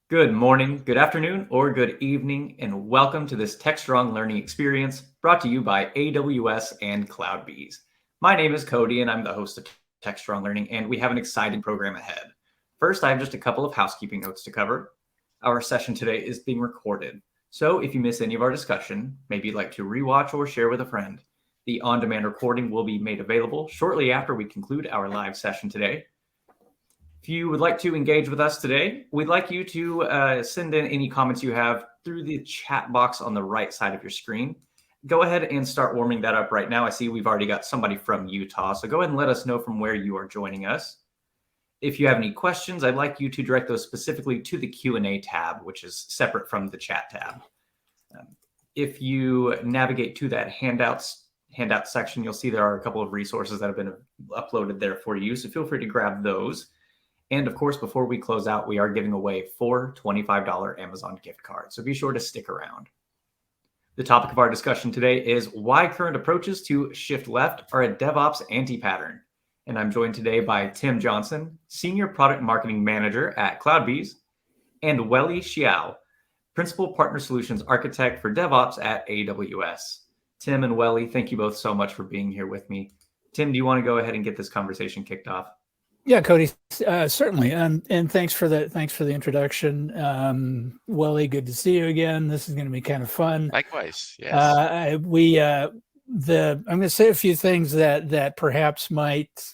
Good morning, good afternoon, or good evening, and welcome to this Techstrong learning experience brought to you by AWS and CloudBees. My name is Cody, and I'm the host of Techstrong Learning, and we have an exciting program ahead. First, I have just a couple of housekeeping notes to cover. Our session today is being recorded, so if you miss any of our discussion, maybe you'd like to rewatch or share with a friend, the on-demand recording will be made available shortly after we conclude our live session today. If you would like to engage with us today, we'd like you to send in any comments you have through the chat box on the right side of your screen. Go ahead and start warming that up right now. I see we've already got somebody from Utah, so go ahead and let us know from where you are joining us. If you have any questions, I'd like you to direct those specifically to the Q&A tab, which is separate from the chat tab. If you navigate to that handout section, you'll see there are a couple of resources that have been uploaded there for you, so feel free to grab those. And of course, before we close out, we are giving away 4 $25 Amazon gift cards, so be sure to stick around. The topic of our discussion today is why current approaches to shift left are a DevOps anti-pattern. And I'm joined today by Tim Johnson, Senior Product Marketing Manager at CloudBees, and Welly Xiao, Principal Partner Solutions Architect for DevOps at AWS. Tim and Welly, thank you both so much for being here with me. Tim, do you want to go ahead and get this conversation kicked off? Yeah, Cody, certainly, and thanks for the introduction. Welly, good to see you again. This is going to be kind of fun. Likewise, yes. I'm going to say a few things that perhaps might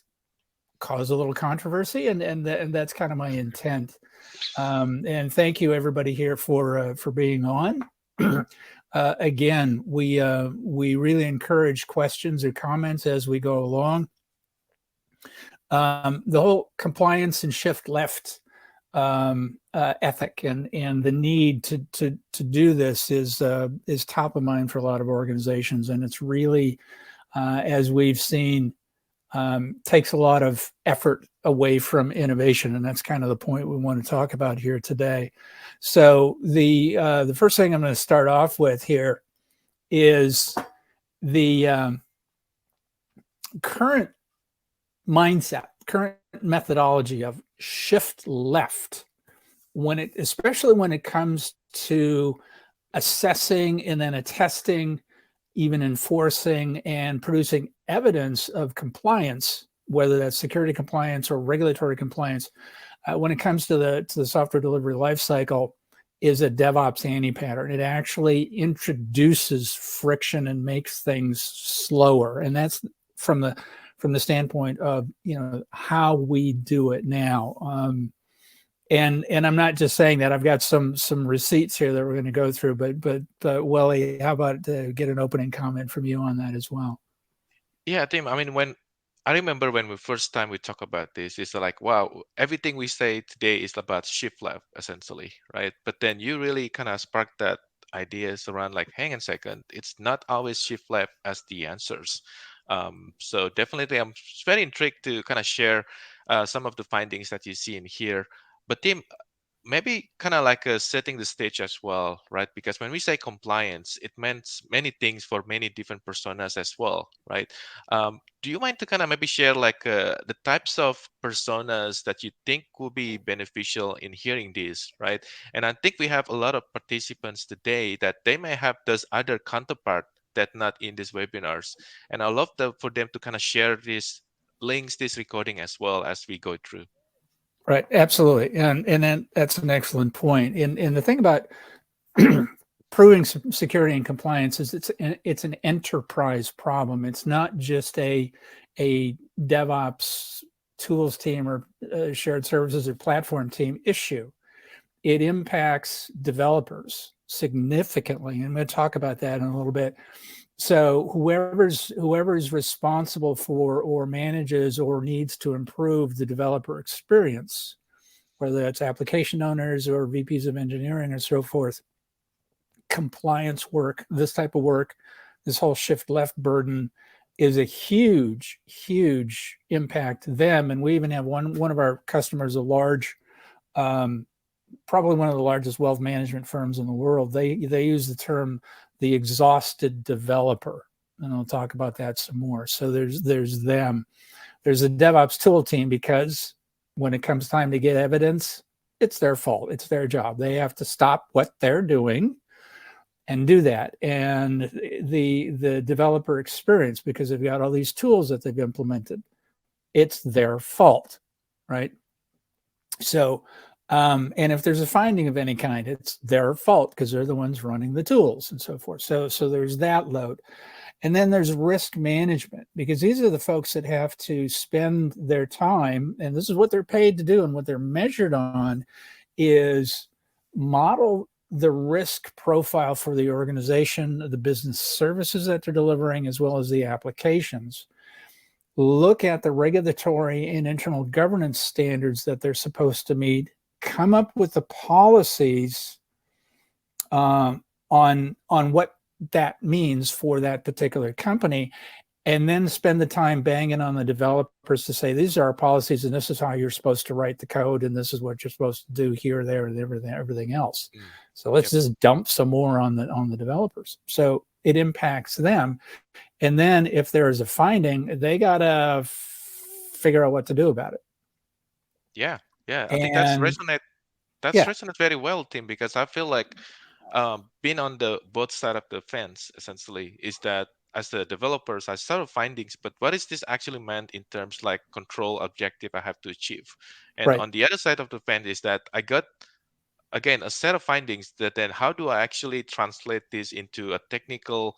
cause a little controversy, and that's kind of my intent. And thank you everybody here for being on. Again, we really encourage questions or comments as we go along. The whole compliance and shift left ethic and the need to do this is top of mind for a lot of organizations, and it's really, as we've seen, takes a lot of effort away from innovation, and that's kind of the point we want to talk about here today. So the first thing I'm going to start off with here is the current mindset, current methodology of shift left, especially when it comes to assessing and then attesting, even enforcing and producing evidence of compliance, whether that's security compliance or regulatory compliance, when it comes to the software delivery lifecycle, is a DevOps anti-pattern. It actually introduces friction and makes things slower, and that's from the standpoint of how we do it now. And I'm not just saying that. I've got some receipts here that we're going to go through. But Welly, how about get an opening comment from you on that as well? Yeah, Tim. I mean, I remember when we first time we talk about this, it's like, wow, everything we say today is about shift left, essentially, right? But then you really kind of sparked that ideas around like, hang on a second, it's not always shift left as the answers. So definitely, I'm very intrigued to kind of share some of the findings that you see in here. But Tim, maybe kind of like setting the stage as well, right? Because when we say compliance, it means many things for many different personas as well, right? Do you mind to kind of maybe share like the types of personas that you think will be beneficial in hearing this, right? And I think we have a lot of participants today that they may have those other counterpart that not in these webinars. And I love for them to kind of share these links, this recording as well as we go through. Right, absolutely, and then that's an excellent point. And the thing about proving security and compliance is it's an enterprise problem. It's not just a DevOps tools team or shared services or platform team issue. It impacts developers significantly, and I'm going to talk about that in a little bit. So whoever's responsible for or manages or needs to improve the developer experience, whether that's application owners or VPs of engineering or so forth, compliance work, this type of work, this whole shift left burden is a huge, huge impact to them. And we even have one of our customers, a large, probably one of the largest wealth management firms in the world. They use the term the exhausted developer, and I'll talk about that some more. So there's them. There's a DevOps tool team, because when it comes time to get evidence, it's their fault. It's their job. They have to stop what they're doing and do that. And the developer experience, because they've got all these tools that they've implemented, it's their fault, right? So, and if there's a finding of any kind, it's their fault because they're the ones running the tools and so forth. So there's that load. And then there's risk management, because these are the folks that have to spend their time, and this is what they're paid to do, and what they're measured on is model the risk profile for the organization, the business services that they're delivering, as well as the applications. Look at the regulatory and internal governance standards that they're supposed to meet, come up with the policies on what that means for that particular company, and then spend the time banging on the developers to say, these are our policies and this is how you're supposed to write the code and this is what you're supposed to do here, there, and everything else. So let's just dump some more on the developers. So it impacts them. And then if there is a finding, they gotta figure out what to do about it. Yeah. I think that's resonates very well, Tim, because I feel like being on the both side of the fence essentially is that as the developers, I set of findings, but what is this actually meant in terms like control objective I have to achieve? And on the other side of the fence is that I got, again, a set of findings that then how do I actually translate this into a technical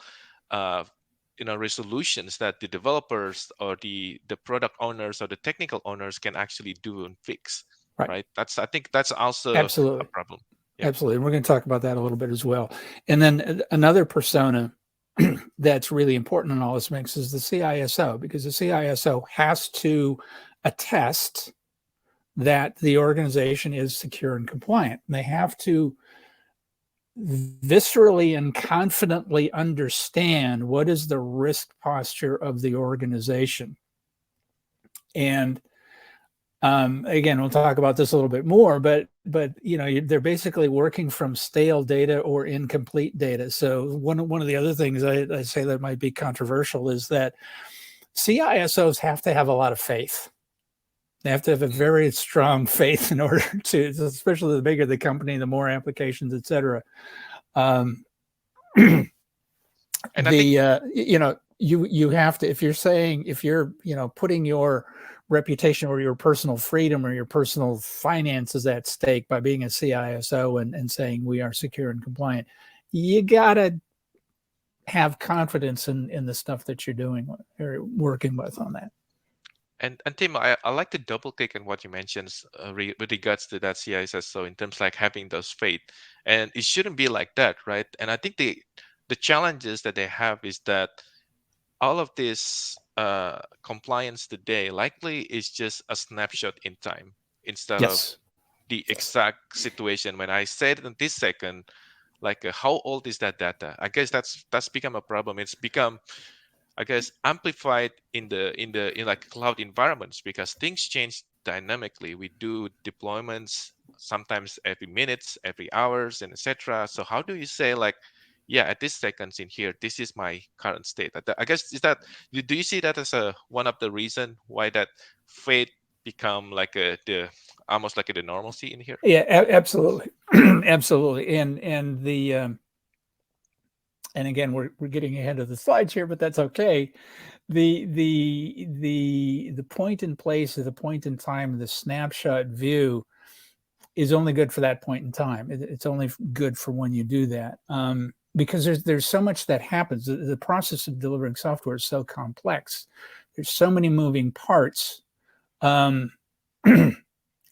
resolutions that the developers or the product owners or the technical owners can actually do and fix, right? I think that's also a problem. Absolutely. And we're going to talk about that a little bit as well. And then another persona that's really important in all this mix is the CISO, because the CISO has to attest that the organization is secure and compliant. And they have to viscerally and confidently understand what is the risk posture of the organization. And again, we'll talk about this a little bit more, but they're basically working from stale data or incomplete data. So one of the other things I say that might be controversial is that CISOs have to have a lot of faith. They have to have a very strong faith in order to, especially the bigger the company, the more applications, et cetera. And you have to, if you're putting your reputation or your personal freedom or your personal finances at stake by being a CISO and saying we are secure and compliant, you gotta have confidence in the stuff that you're doing or working with on that. And Tim, I like to double click on what you mentioned with regards to that CISO in terms like having those faith, and it shouldn't be like that, right? And I think the challenges that they have is that all of this compliance today likely is just a snapshot in time instead of the exact situation. When I said in this second, like how old is that data? I guess that's become a problem. It's become, I guess, amplified in like cloud environments because things change dynamically. We do deployments sometimes every minutes, every hours, and etc. So how do you say like, yeah, at this seconds in here, this is my current state? I guess do you see that as one of the reason why that fate become like almost like the normalcy in here? Yeah, absolutely, absolutely. And the and again, we're getting ahead of the slides here, but that's okay. The point in place, or the point in time, the snapshot view is only good for that point in time. It's only good for when you do that. Because there's so much that happens. The process of delivering software is so complex. There's so many moving parts, and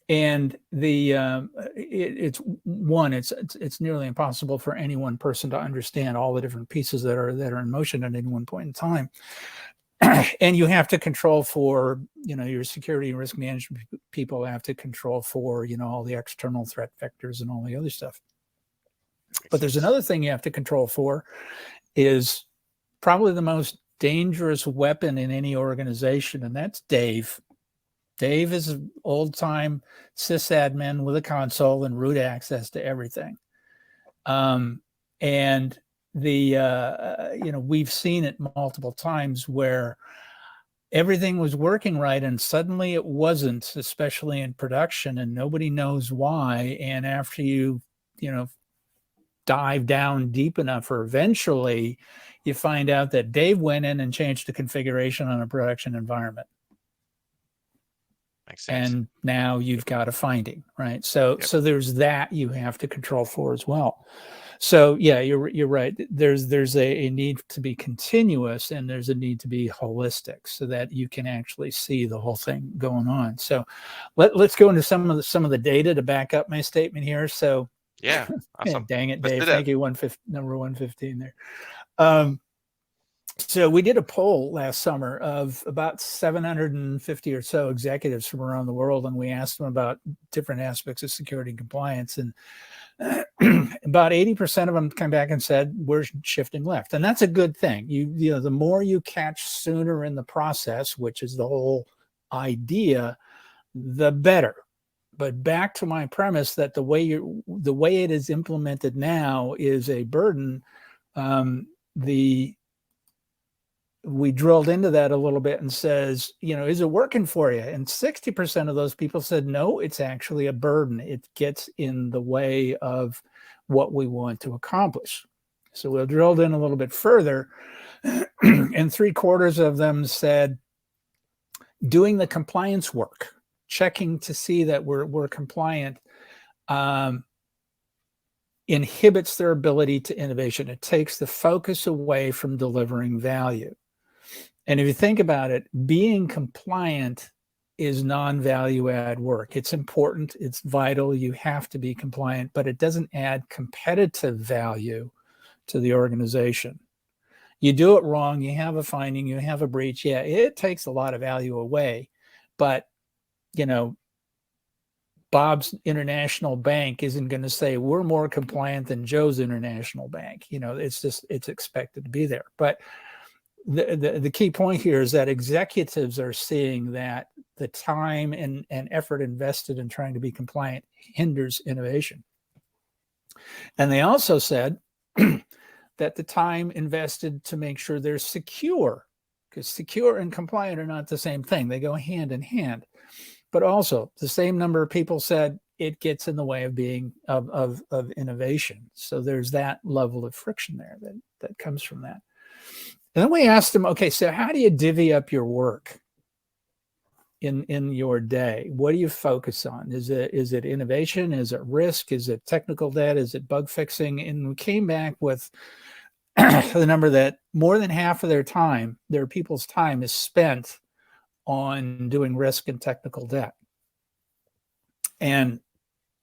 it's nearly impossible for any one person to understand all the different pieces that are in motion at any one point in time. And you have to control for your security and risk management people have to control for all the external threat vectors and all the other stuff. But there's another thing you have to control for, is probably the most dangerous weapon in any organization, and that's Dave. Dave is an old-time sysadmin with a console and root access to everything. And we've seen it multiple times where everything was working right, and suddenly it wasn't, especially in production, and nobody knows why. And after you dive down deep enough, or eventually you find out that Dave went in and changed the configuration on a production environment. Makes sense. And now you've got a finding, right? So there's that you have to control for as well. So yeah, you're right. There's a need to be continuous, and there's a need to be holistic, so that you can actually see the whole thing going on. So let's go into some of the data to back up my statement here. So yeah, awesome. Dang it, Let's Dave. Thank you. Number 115 there. So we did a poll last summer of about 750 or so executives from around the world, and we asked them about different aspects of security and compliance. And about 80% of them came back and said, we're shifting left. And that's a good thing. The more you catch sooner in the process, which is the whole idea, the better. But back to my premise that the way it is implemented now is a burden. We drilled into that a little bit and says, is it working for you? And 60% of those people said, no, it's actually a burden. It gets in the way of what we want to accomplish. So we drilled in a little bit further, and 3/4 of them said doing the compliance work, checking to see that we're compliant, inhibits their ability to innovation. It takes the focus away from delivering value. And if you think about it, being compliant is non-value add work. It's important, it's vital, you have to be compliant, but it doesn't add competitive value to the organization. You do it wrong, you have a finding, you have a breach. Yeah, it takes a lot of value away, but Bob's International Bank isn't going to say we're more compliant than Joe's International Bank. It's expected to be there. But the key point here is that executives are seeing that the time and effort invested in trying to be compliant hinders innovation. And they also said that the time invested to make sure they're secure, because secure and compliant are not the same thing. They go hand in hand. But also the same number of people said it gets in the way of being of innovation. So there's that level of friction there that comes from that. And then we asked them, okay, so how do you divvy up your work in your day? What do you focus on? Is it innovation? Is it risk? Is it technical debt? Is it bug fixing? And we came back with the number that more than half of their people's time is spent on doing risk and technical debt. And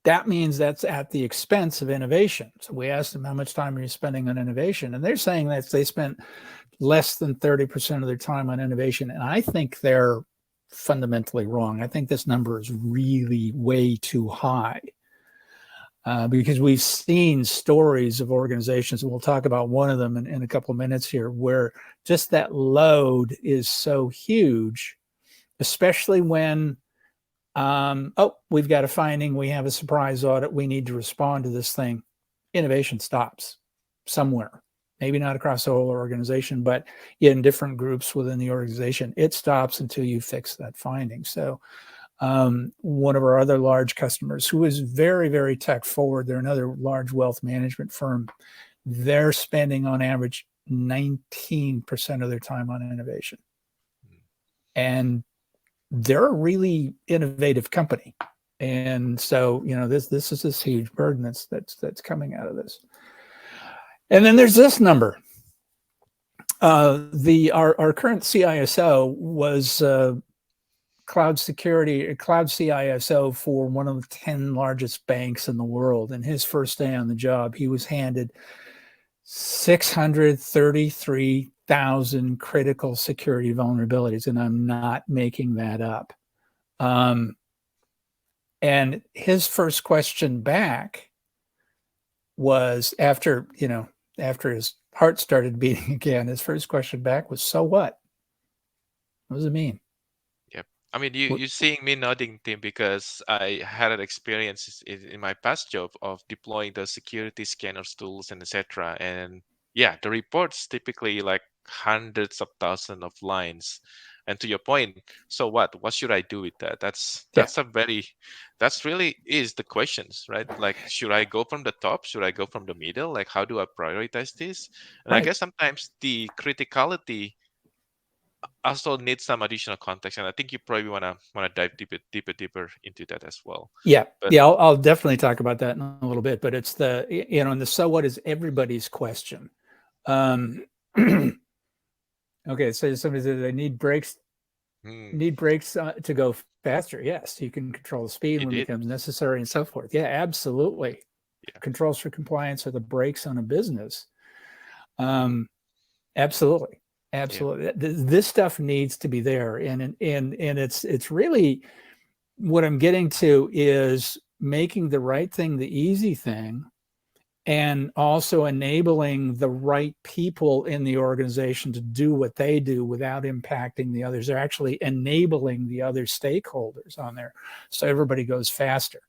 that means that's at the expense of innovation. So we asked them, how much time are you spending on innovation? And they're saying that they spent less than 30% of their time on innovation. And I think they're fundamentally wrong. I think this number is really way too high, because we've seen stories of organizations, and we'll talk about one of them in a couple of minutes here, where just that load is so huge, especially when we've got a finding, we have a surprise audit, we need to respond to this thing. Innovation stops somewhere, maybe not across the whole organization, but in different groups within the organization. It stops until you fix that finding. So one of our other large customers, who is very, very tech forward, they're another large wealth management firm, they're spending on average 19% of their time on innovation. And they're a really innovative company. And so, this is this huge burden that's coming out of this. And then there's this number. Our current CISO was cloud CISO for one of the 10 largest banks in the world. And his first day on the job, he was handed 633,000 critical security vulnerabilities, and I'm not making that up. And his first question back was, after his heart started beating again, his first question back was, so what? What does it mean? Yep. I mean, you're seeing me nodding, Tim, because I had an experience in my past job of deploying the security scanners tools and etc. And yeah, the reports typically like hundreds of thousands of lines. And to your point, so what should I do with that? That's really is the questions, right? Like, should I go from the top? Should I go from the middle? Like, how do I prioritize this? And I Right. guess sometimes the criticality also needs some additional context, and I think you probably wanna dive deeper into that as well. Yeah. But Yeah. I'll definitely talk about that in a little bit, but it's the, and the so what is everybody's question. Okay. So somebody said they need brakes to go faster. Yes. You can control the speed when it becomes necessary and so forth. Yeah, absolutely. Yeah. Controls for compliance are the brakes on a business. Absolutely. Absolutely. Yeah. This stuff needs to be there. And it's really, what I'm getting to is making the right thing the easy thing, and also enabling the right people in the organization to do what they do without impacting the others. They're actually enabling the other stakeholders on there, so everybody goes faster.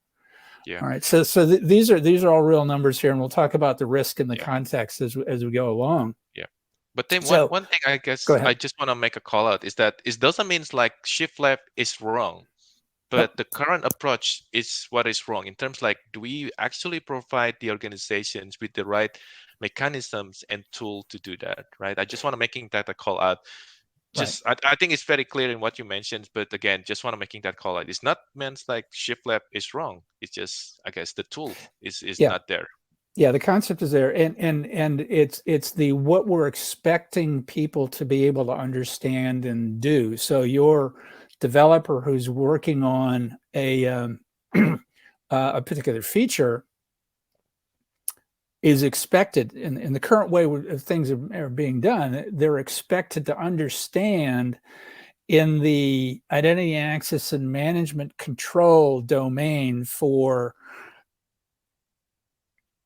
Yeah. All right. So these are all real numbers here, and we'll talk about the risk and the context as we go along. Yeah. But then So, one thing I guess go ahead. I just want to make a call out is that it doesn't mean like shift left is wrong, but the current approach is what is wrong in terms like, do we actually provide the organizations with the right mechanisms and tool to do that, right? I just want to making that a call out. Just I think it's very clear in what you mentioned, but again, just want to making that call out. It's not meant like shift left is wrong. It's just, I guess, the tool is not there. Yeah, the concept is there, and it's the what we're expecting people to be able to understand and do. So your developer who's working on a particular feature is expected, in the current way things are being done, they're expected to understand in the identity access and management control domain for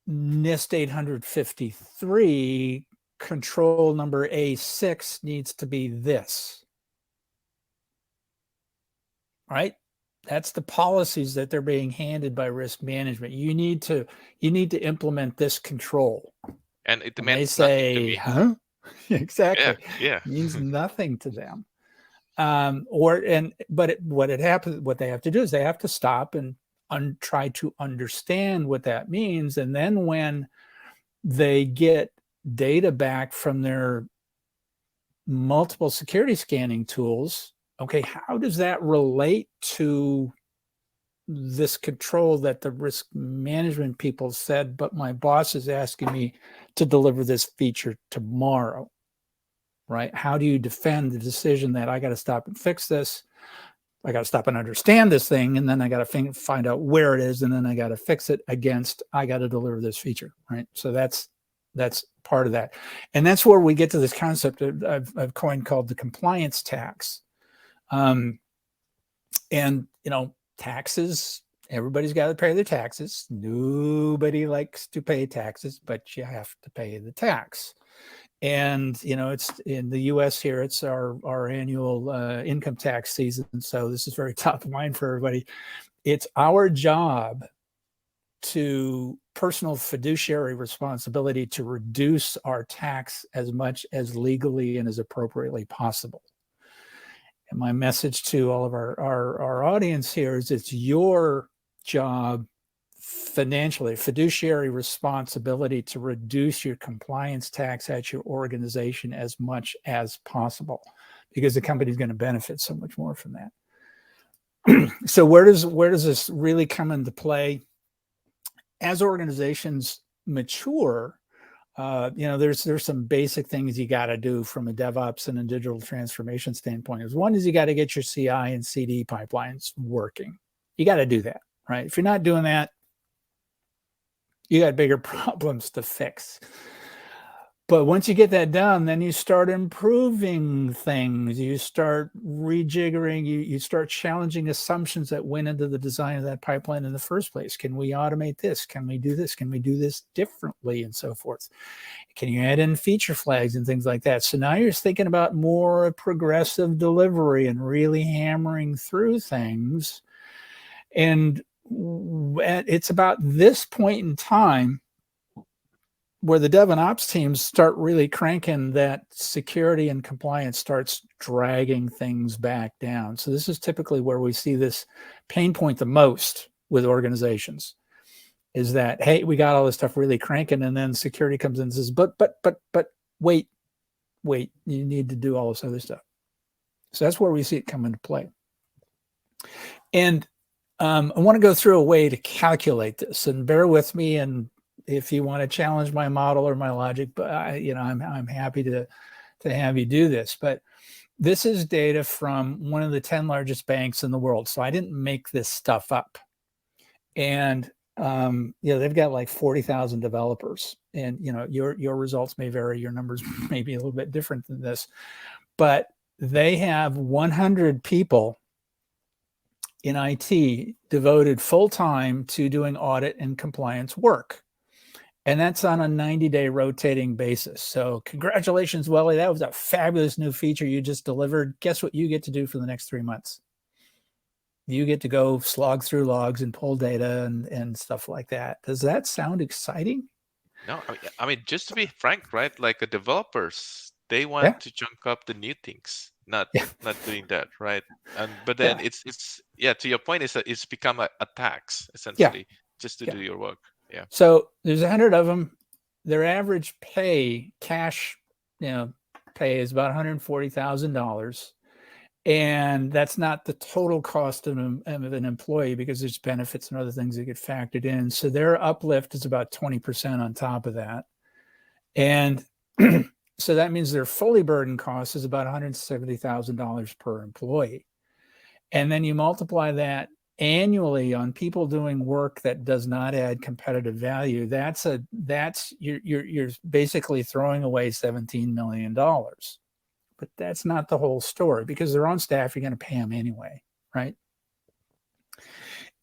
NIST 853, control number A6 needs to be this, right? That's the policies that they're being handed by risk management. You need to implement this control. And it and meant they say, nothing to me. huh? Exactly. Yeah. Means nothing to them. What they have to do is they have to stop and try to understand what that means. And then when they get data back from their multiple security scanning tools, okay, how does that relate to this control that the risk management people said, but my boss is asking me to deliver this feature tomorrow, right? How do you defend the decision that I got to stop and fix this? I got to stop and understand this thing, and then I got to find out where it is, and then I got to fix it against, I got to deliver this feature, right? So that's part of that. And that's where we get to this concept I've coined called the compliance tax. And, taxes, everybody's got to pay their taxes. Nobody likes to pay taxes, but you have to pay the tax. And, it's in the US here, it's our annual income tax season. So this is very top of mind for everybody. It's our job to personal fiduciary responsibility to reduce our tax as much as legally and as appropriately possible. And my message to all of our audience here is it's your job financially, fiduciary responsibility to reduce your compliance tax at your organization as much as possible, because the company is going to benefit so much more from that. So where does this really come into play? As organizations mature, there's some basic things you got to do from a DevOps and a digital transformation standpoint. One is you got to get your CI and CD pipelines working. You got to do that, right? If you're not doing that, you got bigger problems to fix. But once you get that done, then you start improving things. You start rejiggering. You start challenging assumptions that went into the design of that pipeline in the first place. Can we automate this? Can we do this? Can we do this differently, and so forth? Can you add in feature flags and things like that? So now you're thinking about more progressive delivery and really hammering through things. And it's about this point in time where the dev and ops teams start really cranking, that security and compliance starts dragging things back down. So this is typically where we see this pain point the most with organizations, is that, hey, we got all this stuff really cranking, and then security comes in and says, but wait, you need to do all this other stuff. So that's where we see it come into play. And I want to go through a way to calculate this, and bear with me. And if you want to challenge my model or my logic, but I'm happy to have you do this. But this is data from one of the 10 largest banks in the world. So I didn't make this stuff up. And they've got like 40,000 developers, and your results may vary. Your numbers may be a little bit different than this, but they have 100 people in IT devoted full-time to doing audit and compliance work. And that's on a 90-day rotating basis. So congratulations, Welly. That was a fabulous new feature you just delivered. Guess what you get to do for the next 3 months? You get to go slog through logs and pull data and stuff like that. Does that sound exciting? No, I mean, just to be frank, right? Like the developers, they want to chunk up the new things, not doing that, right? But then it's to your point, it's become a tax essentially, just to do your work. Yeah. So there's 100 of them. Their average pay, cash, pay is about $140,000. And that's not the total cost of an employee, because there's benefits and other things that get factored in. So their uplift is about 20% on top of that. And so that means their fully burdened cost is about $170,000 per employee. And then you multiply that annually on people doing work that does not add competitive value. You're basically throwing away $17 million. But that's not the whole story, because their own staff, you're going to pay them anyway, right?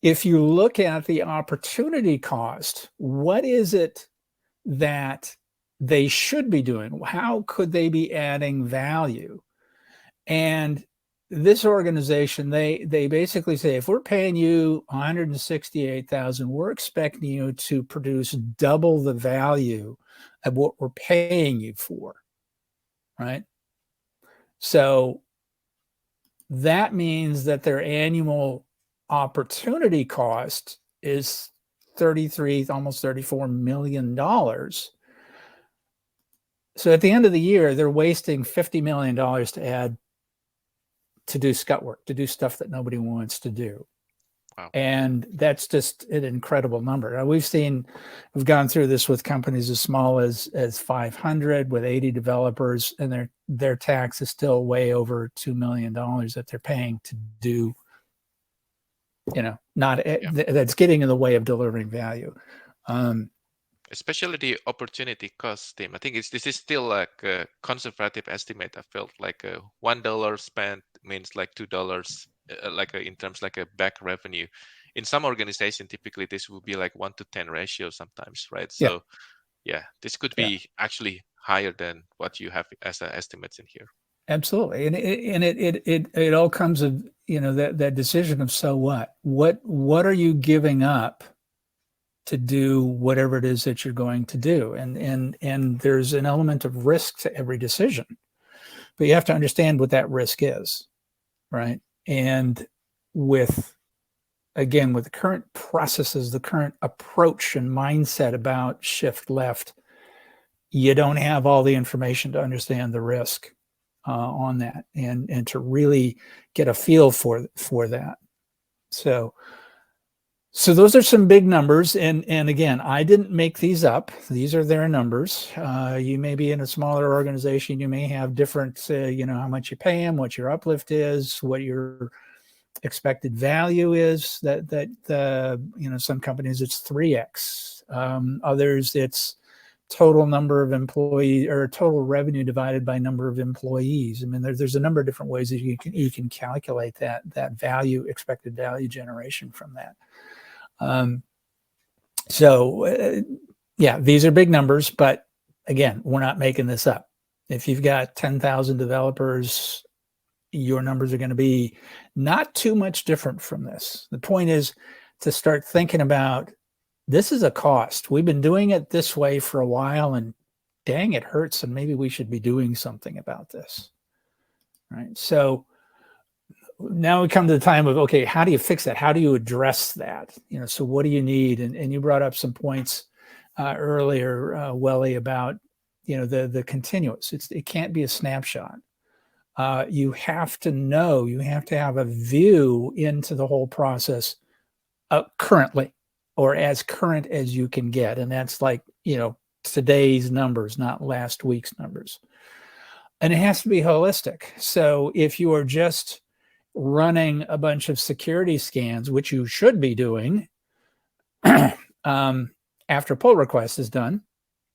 If you look at the opportunity cost, what is it that they should be doing? How could they be adding value? And this organization, they basically say, if we're paying you $168,000, we're expecting you to produce double the value of what we're paying you for, right? So that means that their annual opportunity cost is almost $34 million. So at the end of the year, they're wasting $50 million to do scut work, to do stuff that nobody wants to do. Wow. And that's just an incredible number. Now, we've gone through this with companies as small as 500 with 80 developers, and their tax is still way over $2 million that they're paying to do, that's getting in the way of delivering value. Especially the opportunity cost, Tim. I think this is still like a conservative estimate. I felt like $1 spent means like $2, in terms like a back revenue. In some organization, typically this would be like 1-to-10 ratio sometimes, right? So this could be actually higher than what you have as estimates in here. Absolutely. And it all comes of, that decision of, so what are you giving up to do whatever it is that you're going to do? And there's an element of risk to every decision, but you have to understand what that risk is, right? And with the current processes, the current approach and mindset about shift left, you don't have all the information to understand the risk on that and to really get a feel for that. So those are some big numbers. And again, I didn't make these up. These are their numbers. You may be in a smaller organization. You may have different, how much you pay them, what your uplift is, what your expected value is. Some companies it's 3x. Others it's total number of employees or total revenue divided by number of employees. I mean, there's a number of different ways that you can calculate that value, expected value generation from that. These are big numbers, but again, we're not making this up. If you've got 10,000 developers, your numbers are going to be not too much different from this. The point is to start thinking about this is a cost. We've been doing it this way for a while, and dang, it hurts, and maybe we should be doing something about this, right? So now we come to the time of, okay, how do you fix that? How do you address that? So what do you need? And you brought up some points earlier, Welly, about the continuous. It can't be a snapshot. You have to know. You have to have a view into the whole process currently, or as current as you can get, and that's like today's numbers, not last week's numbers. And it has to be holistic. So if you are just running a bunch of security scans, which you should be doing after pull request is done,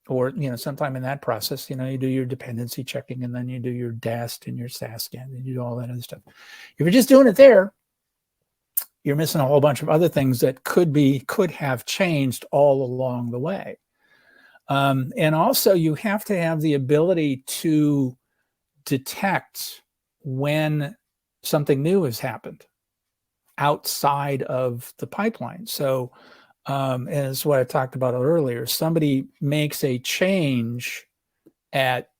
or sometime in that process, you do your dependency checking, and then you do your DAST and your SAS scan, and you do all that other stuff. If you're just doing it there, you're missing a whole bunch of other things that could have changed all along the way. And also, you have to have the ability to detect when something new has happened outside of the pipeline. So, and it's what I talked about earlier. Somebody makes a change at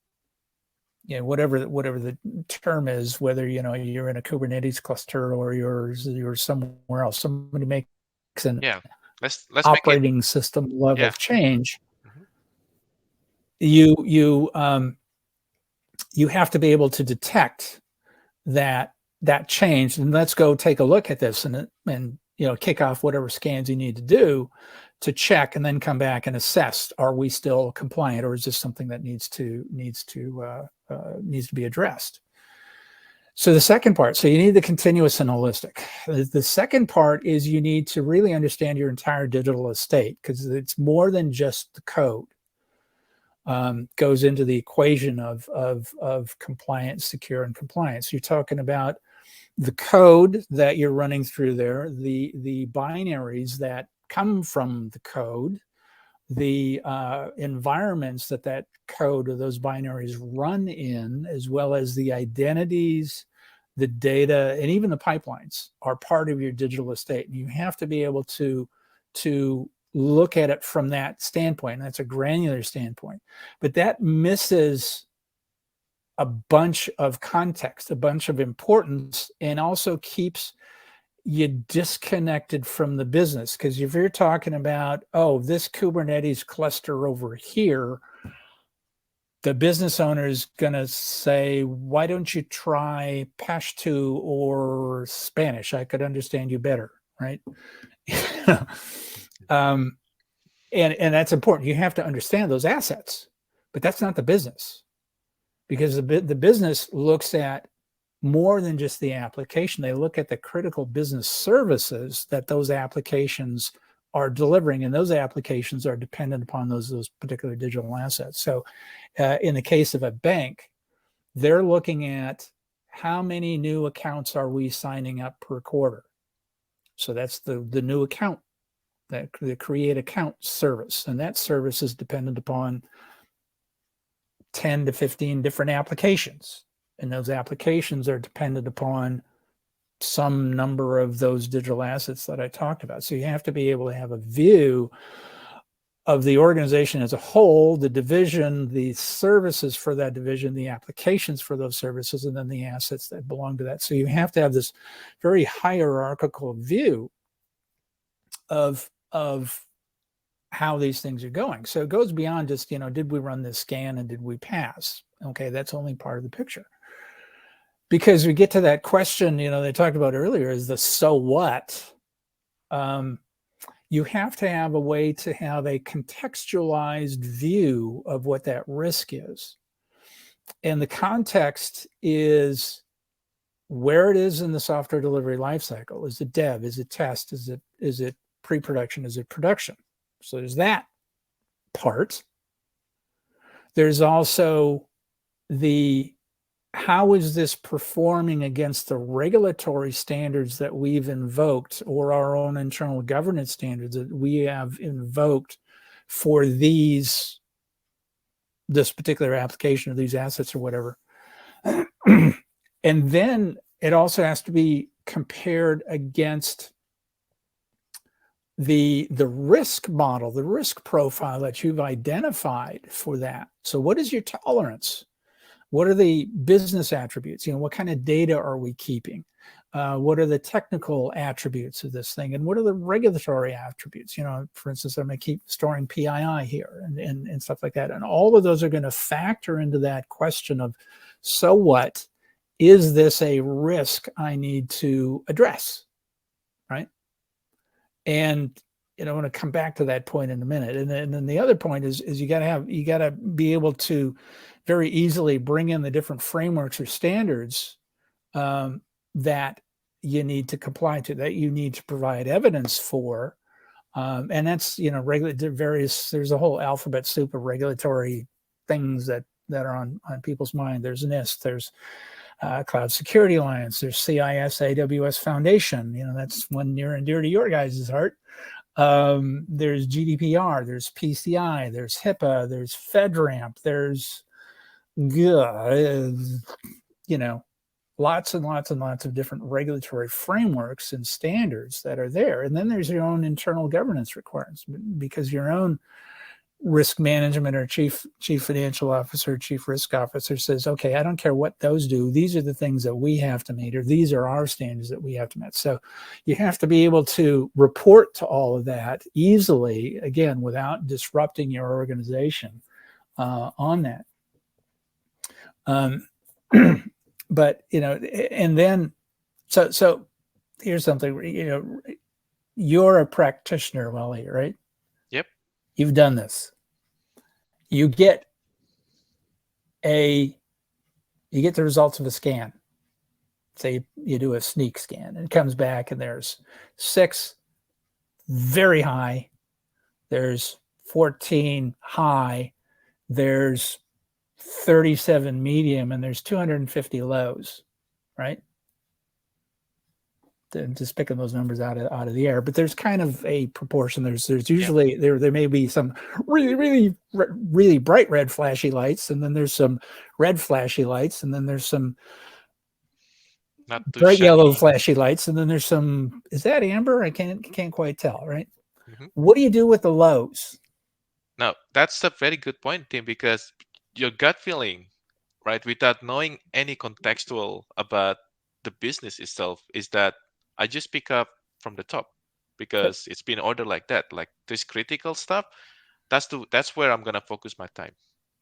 whatever the term is, whether you're in a Kubernetes cluster or you're somewhere else. Somebody makes an let's operating system level of change. Mm-hmm. You have to be able to detect that change, and let's go take a look at this and kick off whatever scans you need to do to check, and then come back and assess: are we still compliant, or is this something that needs to be addressed? So the second part, so you need the continuous and holistic. The second part is you need to really understand your entire digital estate, because it's more than just the code. Goes into the equation of compliance, secure, and compliance. You're talking about the code that you're running through there, the binaries that come from the code, the environments that code or those binaries run in, as well as the identities, the data, and even the pipelines are part of your digital estate. And you have to be able to look at it from that standpoint. That's a granular standpoint, but that misses a bunch of context, a bunch of importance, and also keeps you disconnected from the business. Because if you're talking about, this Kubernetes cluster over here, the business owner is going to say, why don't you try Pashto or Spanish? I could understand you better, right? And that's important. You have to understand those assets, but that's not the business, because the business looks at more than just the application. They look at the critical business services that those applications are delivering, and those applications are dependent upon those particular digital assets. So in the case of a bank, they're looking at how many new accounts are we signing up per quarter. So that's the new account, that the create account service, and that service is dependent upon 10 to 15 different applications, and those applications are dependent upon some number of those digital assets that I talked about. So you have to be able to have a view of the organization as a whole, the division, the services for that division, the applications for those services, and then the assets that belong to that. So you have to have this very hierarchical view of how these things are going. So it goes beyond just, did we run this scan and did we pass? Okay, that's only part of the picture. Because we get to that question, they talked about earlier, is the so what. You have to have a way to have a contextualized view of what that risk is. And the context is where it is in the software delivery lifecycle. Is it dev? Is it test? Is it pre-production? Is it production? So there's that part. There's also how is this performing against the regulatory standards that we've invoked, or our own internal governance standards that we have invoked for this particular application or these assets or whatever. And then it also has to be compared against the risk model, the risk profile that you've identified for that. So what is your tolerance? What are the business attributes? What kind of data are we keeping? What are the technical attributes of this thing? And what are the regulatory attributes? For instance, I'm going to keep storing PII here and stuff like that. And all of those are going to factor into that question of, so what? Is this a risk I need to address? Right? And I want to come back to that point in a minute. And then the other point is you got to be able to very easily bring in the different frameworks or standards that you need to comply to, that you need to provide evidence for. And that's, there's a whole alphabet soup of regulatory things that are on people's mind. There's NIST, there's Cloud Security Alliance, there's CIS AWS Foundation. That's one near and dear to your guys' heart. There's GDPR, there's PCI, there's HIPAA, there's FedRAMP, there's lots and lots and lots of different regulatory frameworks and standards that are there. And then there's your own internal governance requirements, because your own risk management or chief financial officer, chief risk officer says, okay, I don't care what those do. These are the things that we have to meet, or these are our standards that we have to meet. So you have to be able to report to all of that easily, again, without disrupting your organization on that. But, and then, so here's something, you're a practitioner, Wally, right? Yep. You've done this. You get the results of a scan. Say you do a sneak scan, and it comes back and there's 6 very high, there's 14 high, there's 37 medium, and there's 250 lows, right? I'm just picking those numbers out of the air, but there's kind of a proportion. There's usually there may be some really bright red flashy lights, and then there's some red flashy lights, and then there's some not bright shiny. yellow flashy lights, and then there's some, is that amber? I can't quite tell, right? Mm-hmm. What do you do with the lows? Now, that's a very good point, Tim, because your gut feeling, right, without knowing any contextual about the business itself, is that I just pick up from the top because it's been ordered like that. Like this critical stuff, that's where I'm gonna focus my time,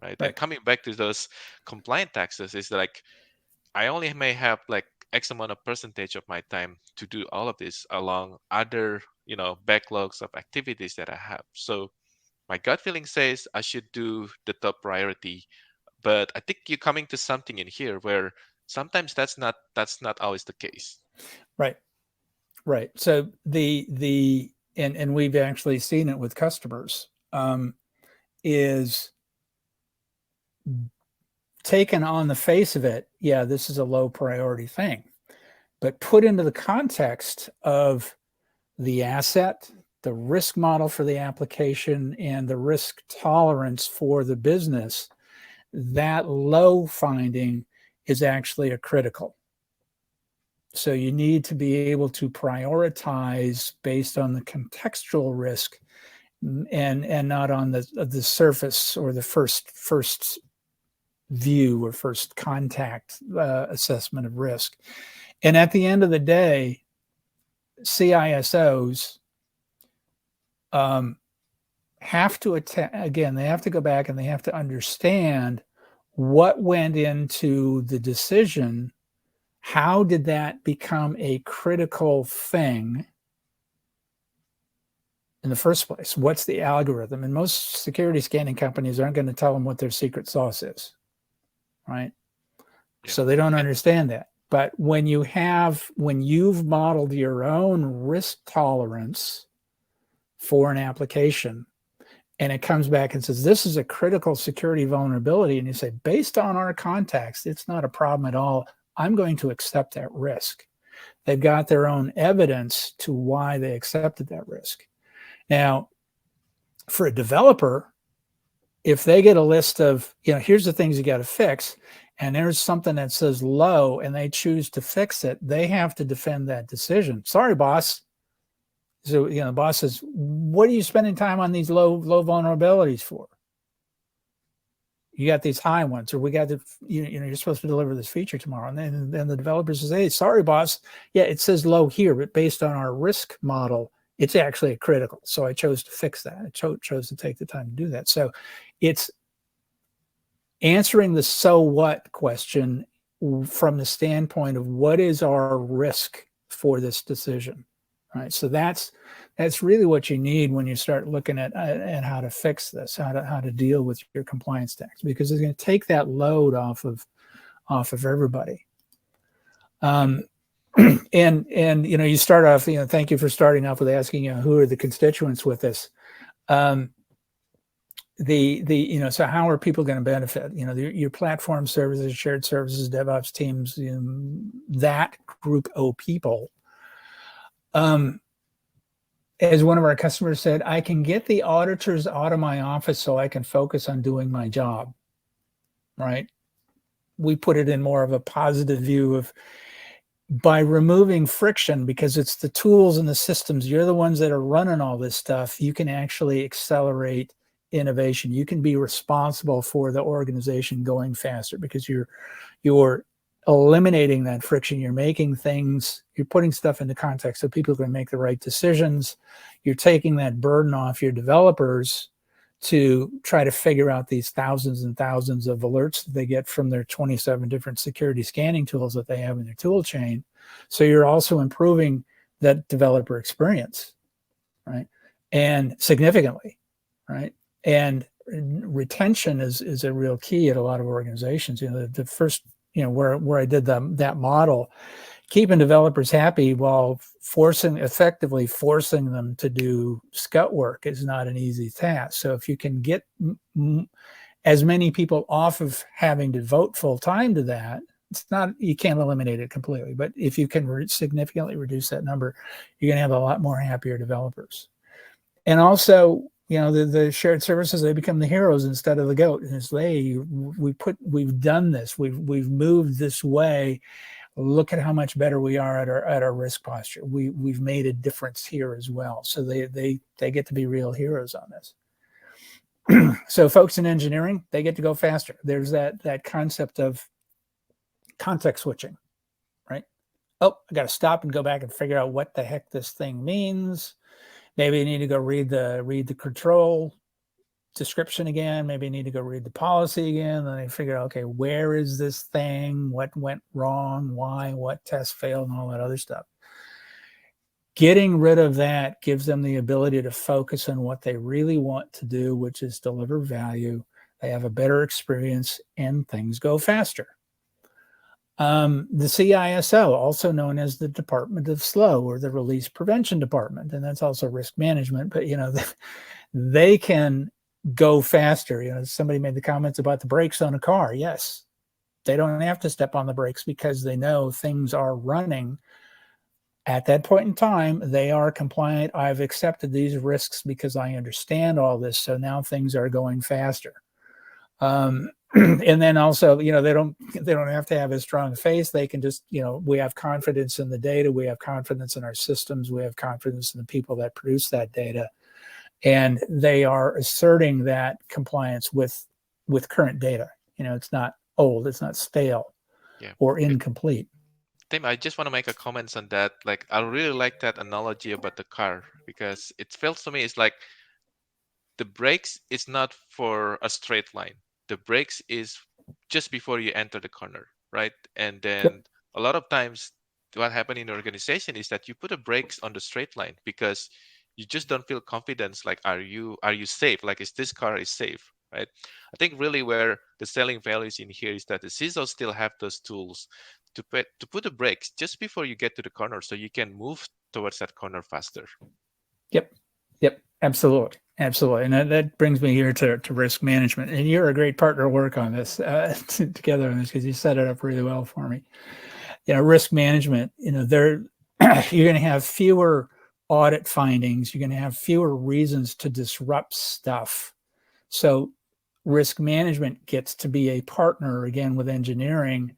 right? And coming back to those compliant taxes, is like I only may have like X amount of percentage of my time to do all of this along other, backlogs of activities that I have. So my gut feeling says I should do the top priority, but I think you're coming to something in here where sometimes that's not always the case. Right. So and we've actually seen it with customers, is taken on the face of it. Yeah, this is a low priority thing, but put into the context of the asset, the risk model for the application, and the risk tolerance for the business, that low finding is actually a critical. So you need to be able to prioritize based on the contextual risk and not on the surface or the first view or first contact assessment of risk. And at the end of the day, CISOs have to again, they have to go back and they have to understand what went into the decision. How did that become a critical thing in the first place? What's the algorithm? And most security scanning companies aren't going to tell them what their secret sauce is, right? Yeah. So they don't understand that. But when you've modeled your own risk tolerance for an application, and it comes back and says, this is a critical security vulnerability, and you say, based on our context, it's not a problem at all, I'm going to accept that risk. They've got their own evidence to why they accepted that risk. Now, for a developer, if they get a list of, here's the things you got to fix, and there's something that says low, and they choose to fix it, they have to defend that decision. Sorry, boss. So, the boss says, what are you spending time on these low vulnerabilities for? You got these high ones, or we got the, you're supposed to deliver this feature tomorrow. And then the developer says, hey, sorry, boss. Yeah, it says low here, but based on our risk model, it's actually a critical. So I chose to fix that. I chose to take the time to do that. So it's answering the so what question from the standpoint of what is our risk for this decision, right? So that's really what you need when you start looking at how to fix this, how to deal with your compliance stacks, because it's going to take that load off of everybody. And you start off, thank you for starting off with asking, who are the constituents with this. So how are people going to benefit? Your platform services, shared services, DevOps teams, that group of people. As one of our customers said, I can get the auditors out of my office so I can focus on doing my job, right? We put it in more of a positive view of, by removing friction, because it's the tools and the systems, you're the ones that are running all this stuff, you can actually accelerate innovation. You can be responsible for the organization going faster because you're eliminating that friction. You're making things, you're putting stuff into context so people can make the right decisions. You're taking that burden off your developers to try to figure out these thousands and thousands of alerts that they get from their 27 different security scanning tools that they have in their tool chain. So you're also improving that developer experience, right? And significantly, right? And retention is a real key at a lot of organizations. The first, where I did that model, keeping developers happy while effectively forcing them to do scut work is not an easy task. So if you can get as many people off of having to devote full time to that, you can't eliminate it completely, but if you can significantly reduce that number, you're going to have a lot more happier developers. And also, the shared services, they become the heroes instead of the goat. And it's, we've done this, we've moved this way. Look at how much better we are at our risk posture. We've made a difference here as well. So they get to be real heroes on this. So folks in engineering, they get to go faster. There's that concept of context switching, right? Oh, I got to stop and go back and figure out what the heck this thing means. Maybe you need to go read the control description again. Maybe you need to go read the policy again. Then they figure out, okay, where is this thing? What went wrong? Why? What test failed? And all that other stuff. Getting rid of that gives them the ability to focus on what they really want to do, which is deliver value. They have a better experience and things go faster. The CISO, also known as the Department of SLO or the Release Prevention Department, and that's also risk management, but they can go faster. Somebody made the comments about the brakes on a car. Yes, they don't have to step on the brakes because they know things are running at that point in time. They are compliant. I've accepted these risks because I understand all this. So now things are going faster. And then also, they don't have to have a strong face. They can just, we have confidence in the data. We have confidence in our systems. We have confidence in the people that produce that data. And they are asserting that compliance with current data. It's not old, it's not stale, or incomplete. Tim, I just want to make a comment on that. Like, I really like that analogy about the car, because it feels to me it's like the brakes is not for a straight line. The brakes is just before you enter the corner, right? And then a lot of times what happens in the organization is that you put the brakes on the straight line because you just don't feel confidence. Like, are you safe? Like, is this car is safe, right? I think really where the selling value is in here is that the CISOs still have those tools to put the brakes just before you get to the corner, so you can move towards that corner faster. Yep, absolutely. And that brings me here to risk management. And you're a great partner to work on this together on this, because you set it up really well for me. Risk management, you're going to have fewer audit findings. You're going to have fewer reasons to disrupt stuff. So risk management gets to be a partner, again, with engineering,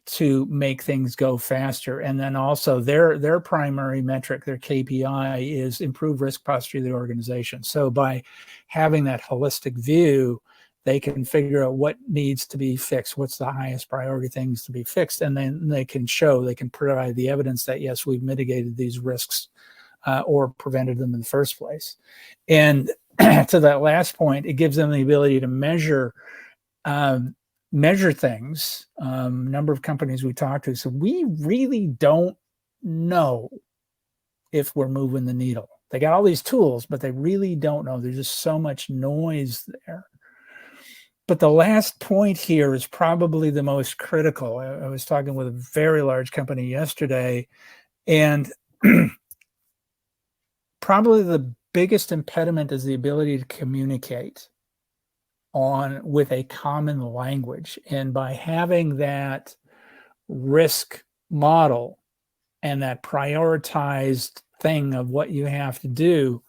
to make things go faster. And then also their primary metric, their KPI, is improve risk posture of the organization. So by having that holistic view, they can figure out what needs to be fixed, what's the highest priority things to be fixed, and then they can provide the evidence that, yes, we've mitigated these risks or prevented them in the first place. And to that last point, it gives them the ability to measure things. Number of companies we talked to, so we really don't know if we're moving the needle. They got all these tools, but they really don't know. There's just so much noise there. But the last point here is probably the most critical. I was talking with a very large company yesterday, and probably the biggest impediment is the ability to communicate with a common language. And by having that risk model and that prioritized thing of what you have to do,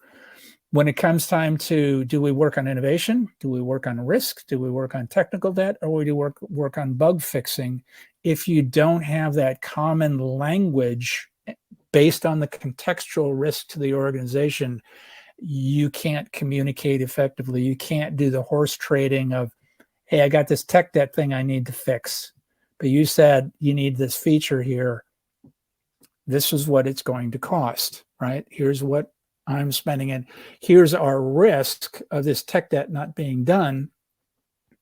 when it comes time to, do we work on innovation? Do we work on risk? Do we work on technical debt? Or do we work on bug fixing? If you don't have that common language based on the contextual risk to the organization, you can't communicate effectively. You can't do the horse trading of, hey, I got this tech debt thing I need to fix, but you said you need this feature here. This is what it's going to cost, right? Here's what I'm spending in. Here's our risk of this tech debt not being done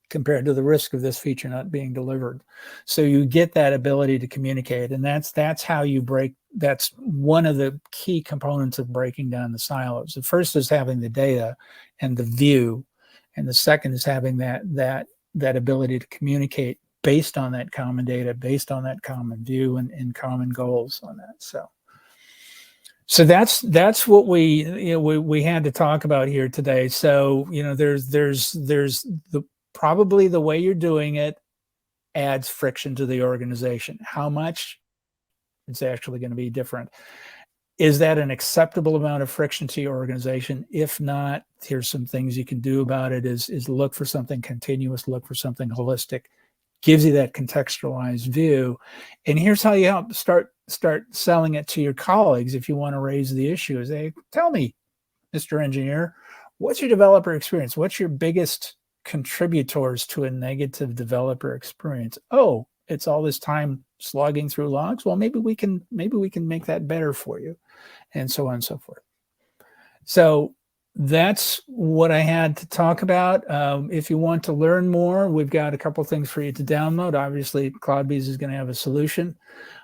compared to the risk of this feature not being delivered. So you get that ability to communicate, and that's how you break. That's one of the key components of breaking down the silos. The first is having the data and the view, and the second is having that ability to communicate based on that common data, based on that common view, and common goals on that. So that's what we had to talk about here today. So there's the probably the way you're doing it adds friction to the organization. How much? It's actually going to be different. Is that an acceptable amount of friction to your organization? If not, here's some things you can do about it. Is look for something continuous, look for something holistic, gives you that contextualized view. And here's how you help start selling it to your colleagues if you want to raise the issue. Is they tell me, Mr. Engineer, what's your developer experience? What's your biggest contributors to a negative developer experience? Oh, it's all this time slogging through logs. Well, maybe we can make that better for you, and so on and so forth. So that's what I had to talk about. If you want to learn more, we've got a couple things for you to download. Obviously, CloudBees is going to have a solution,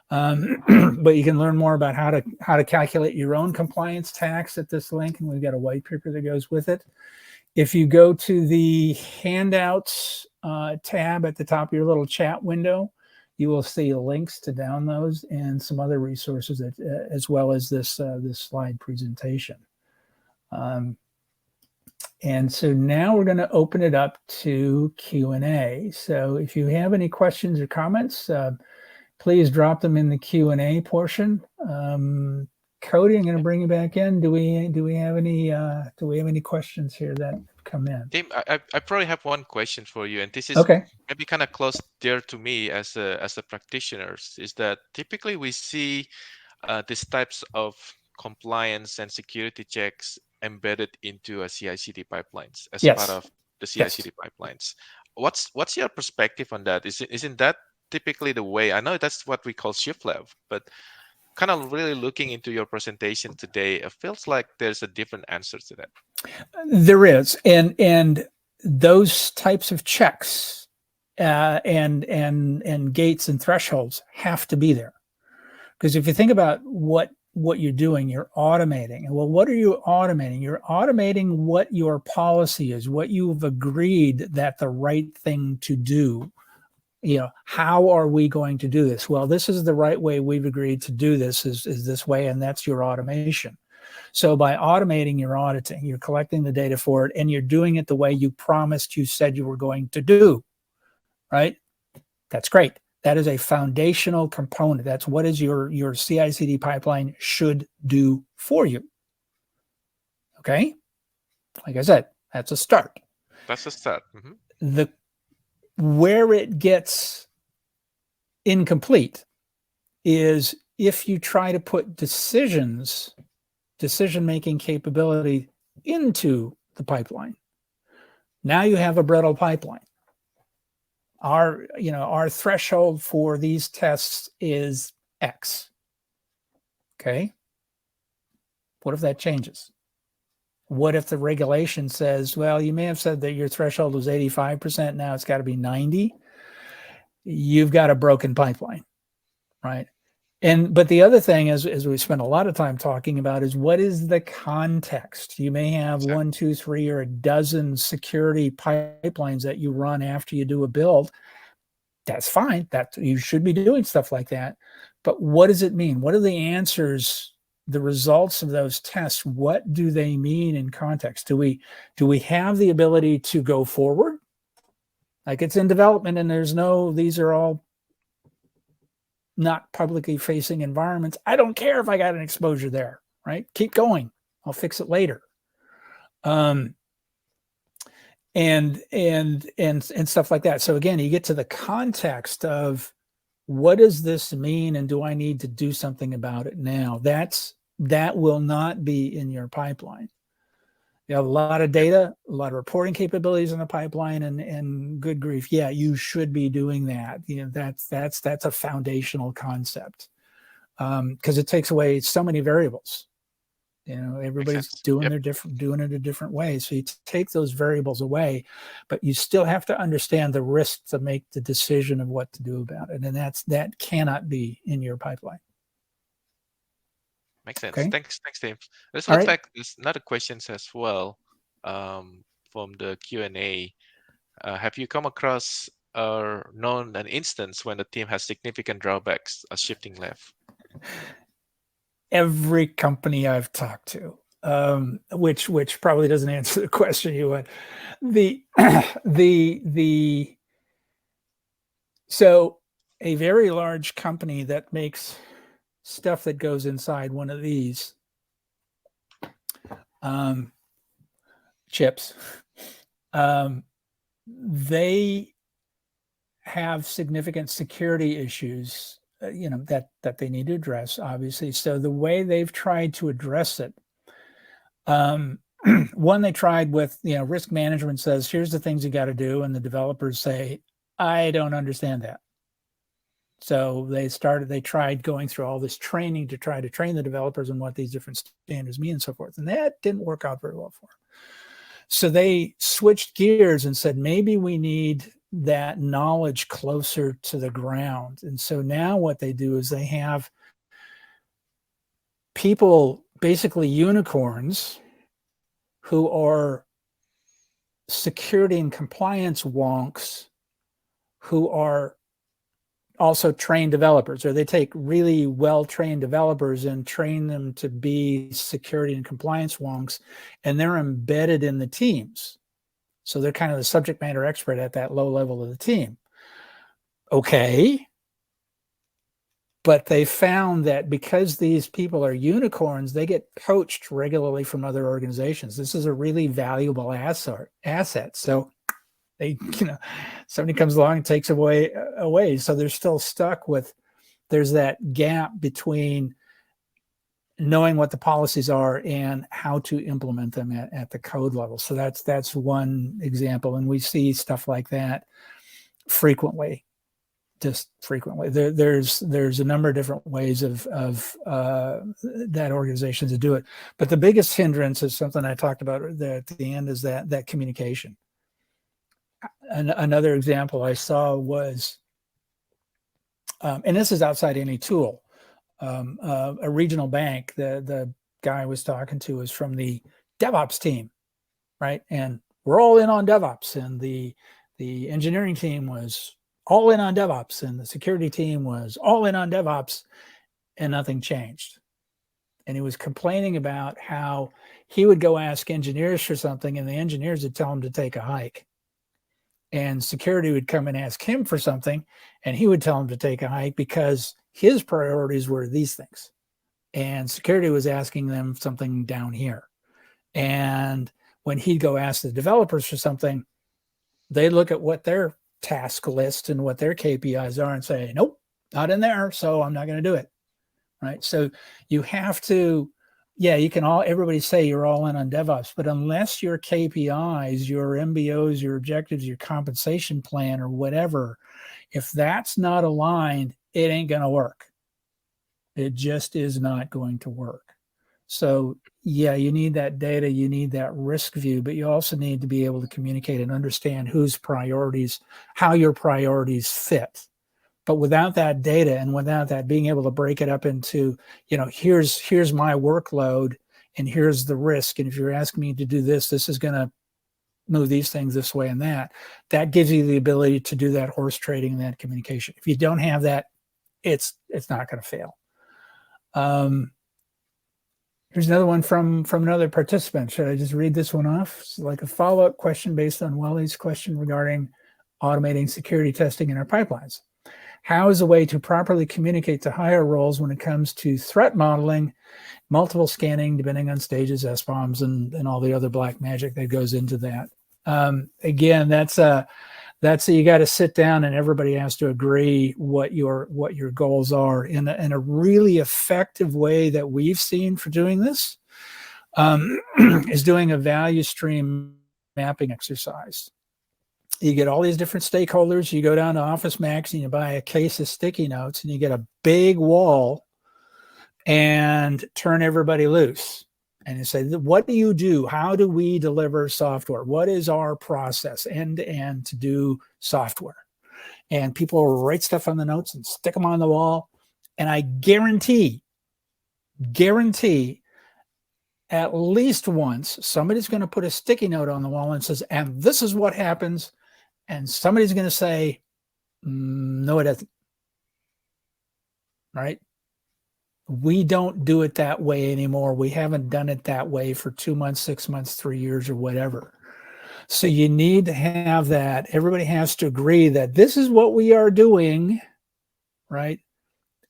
but you can learn more about how to calculate your own compliance tax at this link, and we've got a white paper that goes with it. If you go to the handouts tab at the top of your little chat window, you will see links to downloads and some other resources as well as this slide presentation. And so now we're going to open it up to Q&A. So if you have any questions or comments, please drop them in the Q&A portion. Cody, I'm going to bring you back in. Do we have any questions here that come in? Tim, I probably have one question for you, and this is okay. Maybe kind of close there to me as a practitioner. Is that typically we see these types of compliance and security checks embedded into a CI/CD pipelines as Yes. part of the CI/CD pipelines. What's your perspective on that? Isn't that typically the way? I know that's what we call shift left, but kind of really looking into your presentation today, it feels like there's a different answer to that. There is, and those types of checks and gates and thresholds have to be there, because if you think about what you're doing, you're automating. And well, what are you automating? You're automating what your policy is, what you've agreed that the right thing to do. How are we going to do this? Well, this is the right way we've agreed to do this is this way, and that's your automation. So by automating your auditing, you're collecting the data for it, and you're doing it the way you promised you said you were going to do, right? That's great. That is a foundational component. That's what is your CI/CD pipeline should do for you. Okay? Like I said, that's a start. That's a start. Mm-hmm. Where it gets incomplete is if you try to put decision-making capability into the pipeline. Now you have a brittle pipeline. Our threshold for these tests is X. Okay. What if that changes? What if the regulation says, well, you may have said that your threshold was 85%, now it's got to be 90. You've got a broken pipeline, right? But the other thing is we spend a lot of time talking about is what is the context? You may have 1, 2, 3, or a dozen security pipelines that you run after you do a build. That's fine. That you should be doing stuff like that. But what does it mean? What are the answers, the results of those tests? What do they mean in context? Do we have the ability to go forward? Like it's in development and these are all not publicly facing environments. I don't care if I got an exposure there, right? Keep going. I'll fix it later. And stuff like that. So again, you get to the context of what does this mean and do I need to do something about it now? That will not be in your pipeline. You have a lot of data, a lot of reporting capabilities in the pipeline, and good grief, yeah, you should be doing that. That's a foundational concept because it takes away so many variables. Everybody's doing it a different way. So you take those variables away, but you still have to understand the risk to make the decision of what to do about it, and that cannot be in your pipeline. Makes sense. Okay. Thanks, Tim. There's another question as well from the Q&A. Have you come across or known an instance when the team has significant drawbacks as shifting left? Every company I've talked to, which probably doesn't answer the question you want. So a very large company that makes stuff that goes inside one of these chips, they have significant security issues, that they need to address, obviously. So the way they've tried to address it, one, they tried with, risk management says, here's the things you got to do. And the developers say, I don't understand that. So they tried going through all this training to try to train the developers on what these different standards mean and so forth. And that didn't work out very well for them. So they switched gears and said, maybe we need that knowledge closer to the ground. And so now what they do is they have people, basically unicorns, who are security and compliance wonks who are also trained developers, or they take really well-trained developers and train them to be security and compliance wonks, and they're embedded in the teams. So they're kind of the subject matter expert at that low level of the team. Okay. But they found that because these people are unicorns, they get poached regularly from other organizations. This is a really valuable asset. So they, somebody comes along and takes away. So they're still stuck with, there's that gap between knowing what the policies are and how to implement them at the code level. So that's one example. And we see stuff like that frequently, just frequently. There's a number of different ways of that organization to do it. But the biggest hindrance is something I talked about at the end, is that communication. Another example I saw was, and this is outside any tool, a regional bank. The guy I was talking to is from the DevOps team, right? And we're all in on DevOps, and the engineering team was all in on DevOps, and the security team was all in on DevOps, and nothing changed. And he was complaining about how he would go ask engineers for something, and the engineers would tell him to take a hike. And security would come and ask him for something, and he would tell him to take a hike because his priorities were these things. And security was asking them something down here. And when he'd go ask the developers for something, they look at what their task list and what their KPIs are and say, nope, not in there, so I'm not going to do it. Right. So you have to, yeah, you can everybody say you're all in on DevOps, but unless your KPIs, your MBOs, your objectives, your compensation plan or whatever, if that's not aligned, it ain't going to work. It just is not going to work. So yeah, you need that data, you need that risk view, but you also need to be able to communicate and understand whose priorities, how your priorities fit. But without that data and without that being able to break it up into, here's my workload and here's the risk. And if you're asking me to do this, this is going to move these things this way and that gives you the ability to do that horse trading and that communication. If you don't have that, it's not going to fail. Here's another one from another participant. Should I just read this one off? It's like a follow-up question based on Wally's question regarding automating security testing in our pipelines. How is a way to properly communicate to higher roles when it comes to threat modeling, multiple scanning, depending on stages, SBOMs, and all the other black magic that goes into that? Again, that's you got to sit down and everybody has to agree what your goals are. In a really effective way that we've seen for doing this is doing a value stream mapping exercise. You get all these different stakeholders. You go down to Office Max and you buy a case of sticky notes and you get a big wall and turn everybody loose. And you say, what do you do? How do we deliver software? What is our process end to end to do software? And people will write stuff on the notes and stick them on the wall. And I guarantee at least once somebody's going to put a sticky note on the wall and says, and this is what happens. And somebody's going to say, no, it doesn't. Right? We don't do it that way anymore. We haven't done it that way for 2 months, 6 months, 3 years, or whatever. So you need to have that. Everybody has to agree that this is what we are doing, right?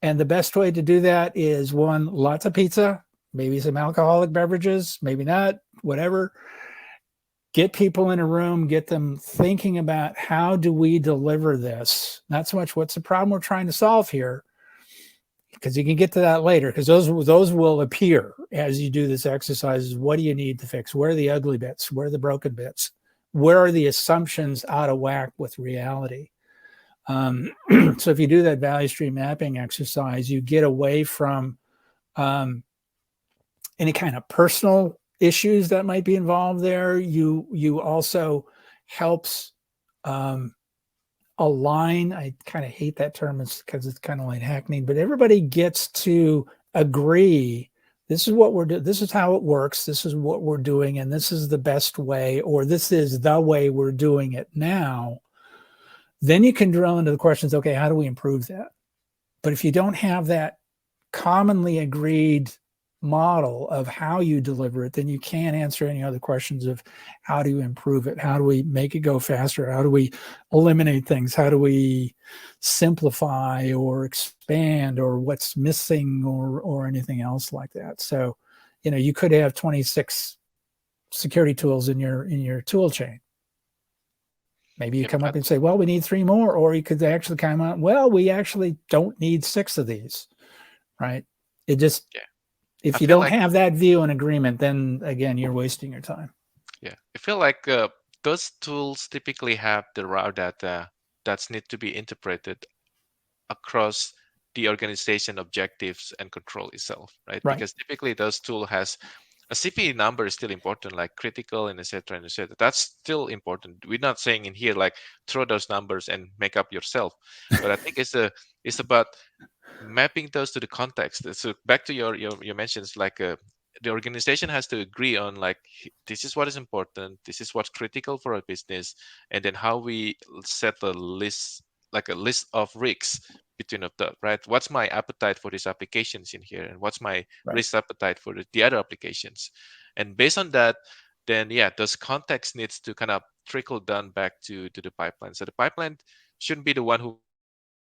And the best way to do that is one, lots of pizza, maybe some alcoholic beverages, maybe not, whatever. Get people in a room, get them thinking about how do we deliver this? Not so much what's the problem we're trying to solve here, because you can get to that later, because those will appear as you do this exercise. What do you need to fix? Where are the ugly bits? Where are the broken bits? Where are the assumptions out of whack with reality? So if you do that value stream mapping exercise, you get away from any kind of personal issues that might be involved there. You also helps align. I kind of hate that term because it's kind of like hackneyed, but everybody gets to agree. This is what we're doing. This is how it works. This is what we're doing. And this is the best way, or this is the way we're doing it now. Then you can drill into the questions. Okay, how do we improve that? But if you don't have that commonly agreed model of how you deliver it, then you can't answer any other questions of how do you improve it? How do we make it go faster? How do we eliminate things? How do we simplify or expand, or what's missing, or anything else like that? So, you could have 26 security tools in your tool chain. Maybe you come up and say, well, we need 3 more, or you could actually come out, well, we actually don't need 6 of these, right? It just, if you don't have that view and agreement, then again, you're wasting your time. Yeah, I feel like those tools typically have the raw data that's need to be interpreted across the organization objectives and control itself, right? Because typically those tool has a CPE number is still important, like critical and et cetera, and et cetera. That's still important. We're not saying in here like throw those numbers and make up yourself, but I think it's about mapping those to the context. So back to your mentions, like the organization has to agree on like, this is what is important, this is what's critical for our business, and then how we set a list, like a list of risks between of the, right? What's my appetite for these applications in here, and what's my risk appetite for the other applications? And based on that, then those context needs to kind of trickle down back to the pipeline. So the pipeline shouldn't be the one who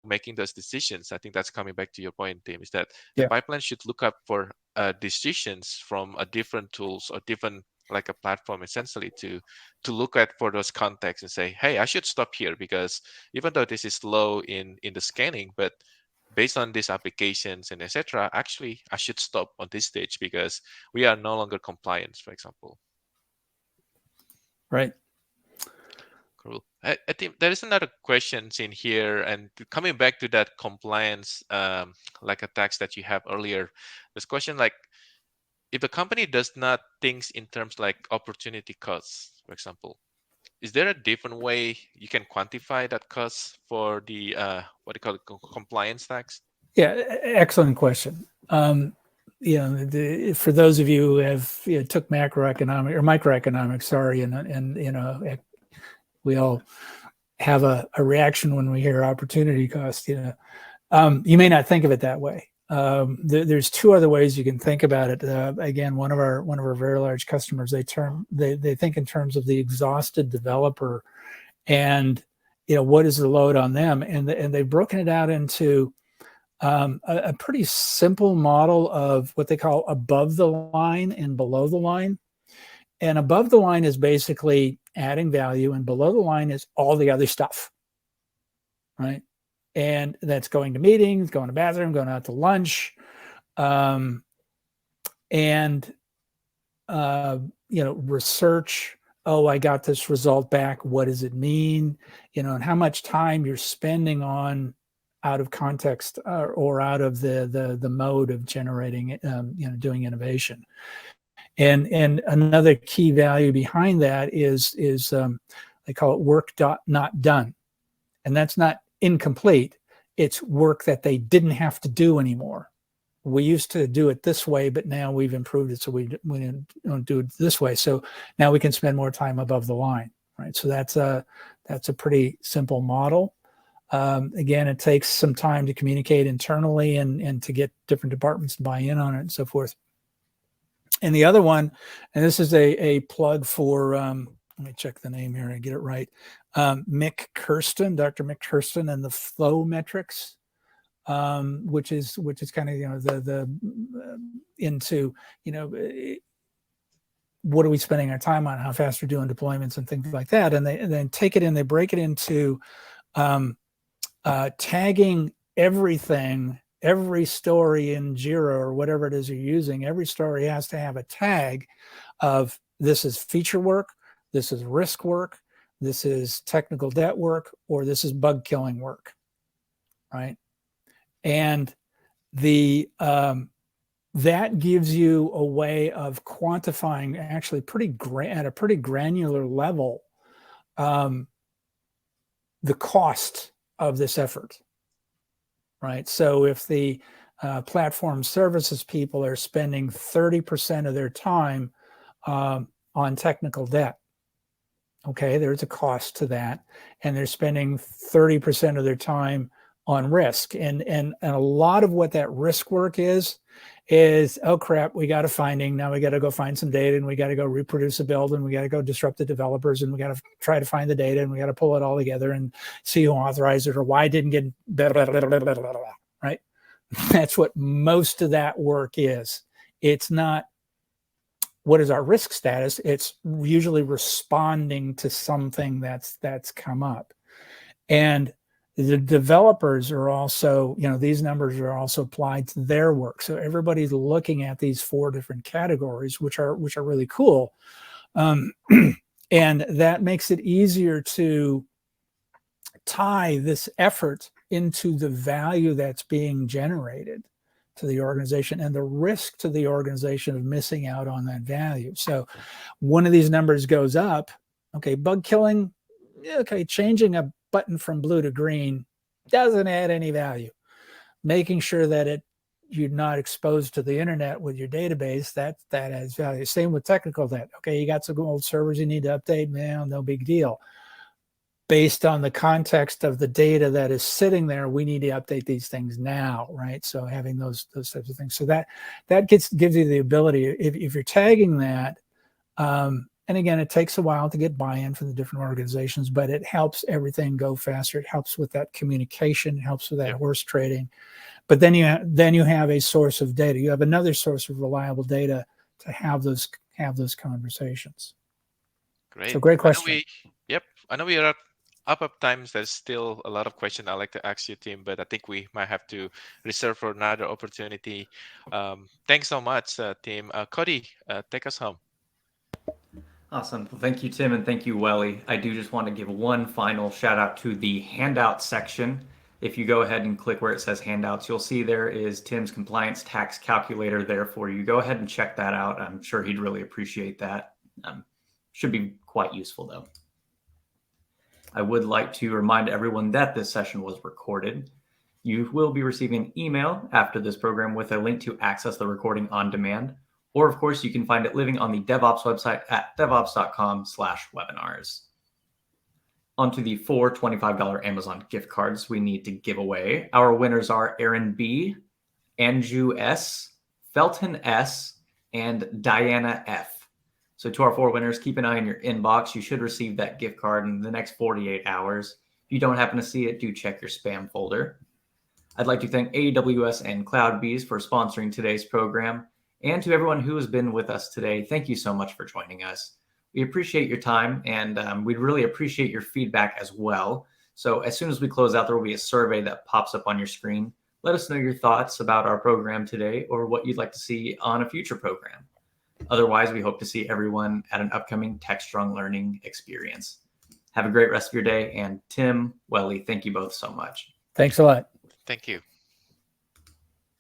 making those decisions. I think that's coming back to your point, Tim, is that the pipeline should look up for decisions from a different tools or different, like a platform essentially, to look at for those contexts and say, hey, I should stop here, because even though this is low in the scanning, but based on these applications and etc., actually I should stop on this stage because we are no longer compliant, for example. Right. Cool. I think there is another questions in here, and coming back to that compliance, like attacks that you have earlier. This question, like, if the company does not think in terms like opportunity costs, for example, is there a different way you can quantify that cost for the what do you call it, compliance tax? Yeah, excellent question. For those of you who have took macroeconomic or microeconomics, sorry, and we all have a reaction when we hear opportunity cost. You may not think of it that way. There's two other ways you can think about it. Again, one of our very large customers, they think in terms of the exhausted developer, and what is the load on them, and they've broken it out into a pretty simple model of what they call above the line and below the line. And above the line is basically adding value, and below the line is all the other stuff, right? And that's going to meetings, going to bathroom, going out to lunch, research. Oh, I got this result back. What does it mean? And how much time you're spending on out of context or out of the mode of generating, doing innovation. And another key value behind that is they call it work not done, and that's not incomplete. It's work that they didn't have to do anymore. We used to do it this way, but now we've improved it, so we don't do it this way. So now we can spend more time above the line, right? So that's a pretty simple model. Again, it takes some time to communicate internally and to get different departments to buy in on it and so forth. And the other one, and this is a plug for, let me check the name here and get it right. Mick Kirsten, Dr. Mick Kirsten, and the flow metrics, which is kind of, into, what are we spending our time on, how fast we're doing deployments and things like that. And then take it in, they break it into tagging everything. Every story in Jira or whatever it is you're using, every story has to have a tag of this is feature work, this is risk work, this is technical debt work, or this is bug killing work, right? And that gives you a way of quantifying actually at a pretty granular level the cost of this effort. Right. So if the platform services people are spending 30% of their time on technical debt, okay, there's a cost to that. And they're spending 30% of their time on risk. And a lot of what that risk work is, oh crap, we got a finding. Now we got to go find some data, and we got to go reproduce a build, and we got to go disrupt the developers, and we got to try to find the data, and we got to pull it all together and see who authorized it or why it didn't get blah, blah, blah, blah, blah, blah, blah, right? That's what most of that work is. It's not what is our risk status. It's usually responding to something that's come up. And the developers are also, these numbers are also applied to their work. So everybody's looking at these 4 different categories, which are really cool. And that makes it easier to tie this effort into the value that's being generated to the organization and the risk to the organization of missing out on that value. So one of these numbers goes up, okay, bug killing, okay, changing a button from blue to green doesn't add any value. Making sure that you're not exposed to the internet with your database, that adds value. Same with technical debt. Okay, you got some old servers you need to update, man, no big deal. Based on the context of the data that is sitting there, we need to update these things now, right? So having those types of things. So that gives you the ability, if you're tagging that, and again, it takes a while to get buy-in from the different organizations, but it helps everything go faster. It helps with that communication, it helps with that horse trading. But then you have a source of data. You have another source of reliable data to have those conversations. Great. So great question. I know we are up times, there's still a lot of questions I'd like to ask you, Tim, but I think we might have to reserve for another opportunity. Thanks so much, Tim. Cody, take us home. Awesome. Well, thank you, Tim, and thank you, Welly. I do just want to give one final shout out to the handout section. If you go ahead and click where it says handouts, you'll see there is Tim's compliance tax calculator there for you. Go ahead and check that out. I'm sure he'd really appreciate that. Should be quite useful, though. I would like to remind everyone that this session was recorded. You will be receiving an email after this program with a link to access the recording on demand. Or, of course, you can find it living on the DevOps website at devops.com/webinars. Onto the 4 $25 Amazon gift cards we need to give away. Our winners are Aaron B., Anju S., Felton S., and Diana F. So to our 4 winners, keep an eye on your inbox. You should receive that gift card in the next 48 hours. If you don't happen to see it, do check your spam folder. I'd like to thank AWS and CloudBees for sponsoring today's program. And to everyone who has been with us today, thank you so much for joining us. We appreciate your time, and we'd really appreciate your feedback as well. So as soon as we close out, there will be a survey that pops up on your screen. Let us know your thoughts about our program today or what you'd like to see on a future program. Otherwise, we hope to see everyone at an upcoming Techstrong learning experience. Have a great rest of your day. And Tim, Welly, thank you both so much. Thanks a lot. Thank you.